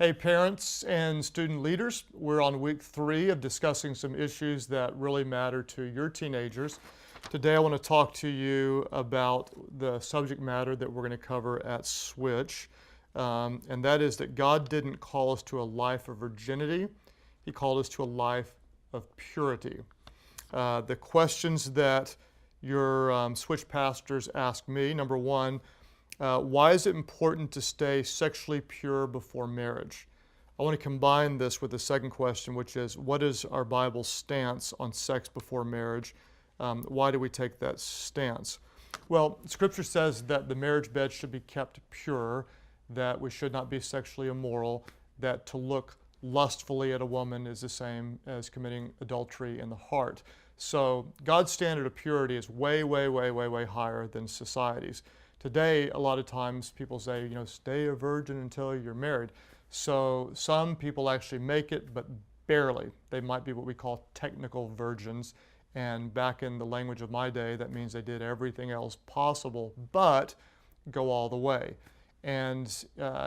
Hey parents and student leaders, we're on week 3 of discussing some issues that really matter to your teenagers. Today I want to talk to you about the subject matter that we're going to cover at Switch, and that is that God didn't call us to a life of virginity, He called us to a life of purity. The questions that your Switch pastors ask me, number one, why is it important to stay sexually pure before marriage? I want to combine this with the second question, which is, what is our Bible's stance on sex before marriage? Why do we take that stance? Well, Scripture says that the marriage bed should be kept pure, that we should not be sexually immoral, that to look lustfully at a woman is the same as committing adultery in the heart. So God's standard of purity is way, way, way, way, way higher than society's. Today, a lot of times people say, stay a virgin until you're married. So some people actually make it, but barely. They might be what we call technical virgins. And back in the language of my day, that means they did everything else possible, but go all the way. And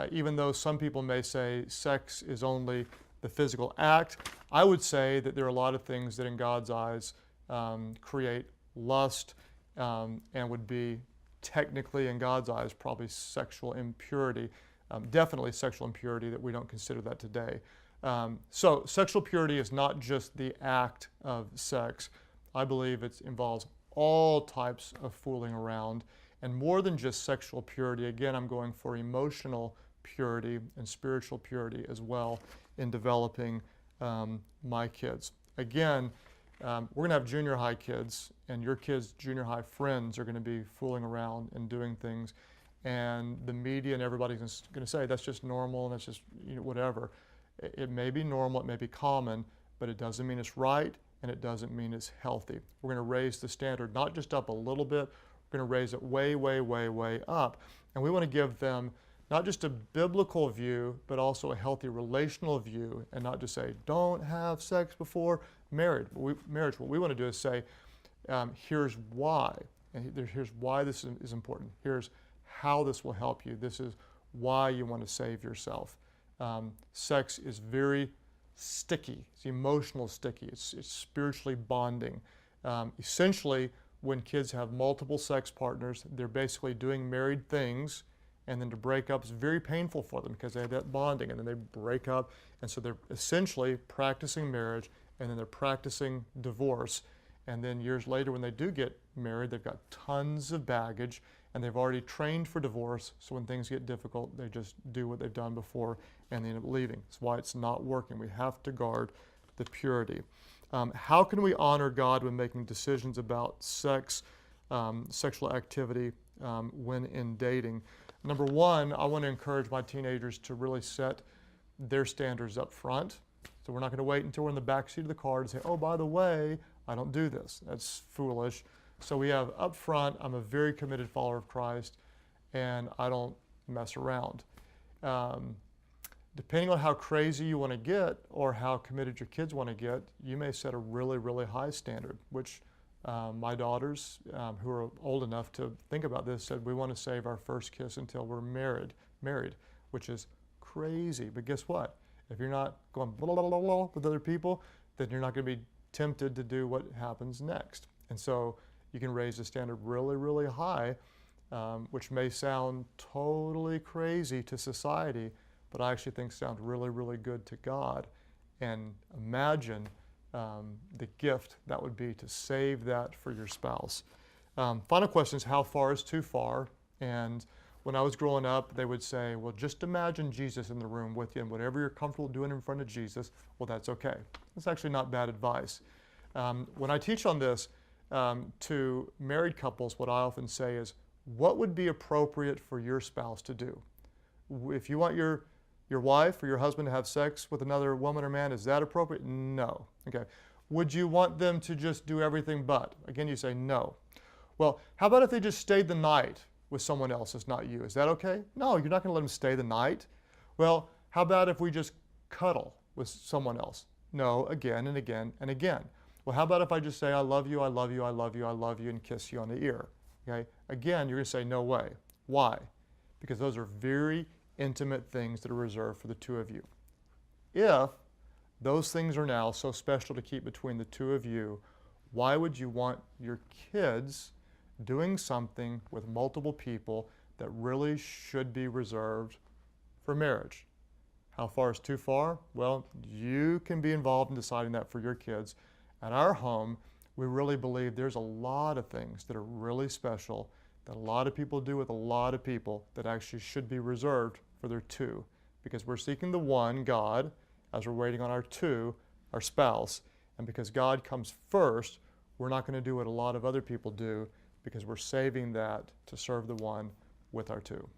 even though some people may say sex is only the physical act, I would say that there are a lot of things that in God's eyes create lust and would be technically in God's eyes probably sexual impurity, definitely sexual impurity that we don't consider that today. So sexual purity is not just the act of sex. I believe it involves all types of fooling around, and more than just sexual purity. Again, I'm going for emotional purity and spiritual purity as well in developing my kids. Again, we're going to have junior high kids, and your kids' junior high friends are going to be fooling around and doing things, and the media and everybody's going to say that's just normal and that's just whatever. It may be normal, it may be common, but it doesn't mean it's right, and it doesn't mean it's healthy. We're going to raise the standard not just up a little bit, we're going to raise it way, way, way, way up, and we want to give them not just a biblical view, but also a healthy relational view, and not just say, don't have sex before marriage. What we want to do is say, here's why. And here's why this is important. Here's how this will help you. This is why you want to save yourself. Sex is very sticky. It's emotional sticky. It's spiritually bonding. Essentially, when kids have multiple sex partners, they're basically doing married things, and then to break up is very painful for them because they have that bonding, and then they break up, and so they're essentially practicing marriage, and then they're practicing divorce, and then years later when they do get married, they've got tons of baggage, and they've already trained for divorce, so when things get difficult, they just do what they've done before, and they end up leaving. That's why it's not working. We have to guard the purity. How can we honor God when making decisions about sex, sexual activity, when in dating? Number one, I want to encourage my teenagers to really set their standards up front. So we're not going to wait until we're in the back seat of the car to say, oh, by the way, I don't do this. That's foolish. So we have up front, I'm a very committed follower of Christ, and I don't mess around. Depending on how crazy you want to get or how committed your kids want to get, you may set a really, really high standard, which my daughters, who are old enough to think about this, said we want to save our first kiss until we're married, which is crazy. But guess what? If you're not going blah, blah, blah, blah with other people, then you're not going to be tempted to do what happens next. And so you can raise the standard really, really high, which may sound totally crazy to society, but I actually think sounds really, really good to God. And imagine the gift that would be to save that for your spouse. Final question is, how far is too far? And when I was growing up, they would say, well, just imagine Jesus in the room with you, and whatever you're comfortable doing in front of Jesus, well, that's okay. That's actually not bad advice. When I teach on this to married couples, what I often say is, what would be appropriate for your spouse to do? If you want your wife or your husband to have sex with another woman or man, is that appropriate? No. Okay. Would you want them to just do everything but? Again, you say no. Well, how about if they just stayed the night with someone else that's not you? Is that okay? No, you're not going to let them stay the night. Well, how about if we just cuddle with someone else? No, again and again and again. Well, how about if I just say, I love you, I love you, I love you, I love you, and kiss you on the ear? Okay. Again, you're going to say, no way. Why? Because those are very intimate things that are reserved for the two of you. If those things are now so special to keep between the two of you, why would you want your kids doing something with multiple people that really should be reserved for marriage? How far is too far? Well, you can be involved in deciding that for your kids. At our home, we really believe there's a lot of things that are really special that a lot of people do with a lot of people that actually should be reserved for their two, because we're seeking the one, God, as we're waiting on our two, our spouse. And because God comes first, we're not going to do what a lot of other people do, because we're saving that to serve the one with our two.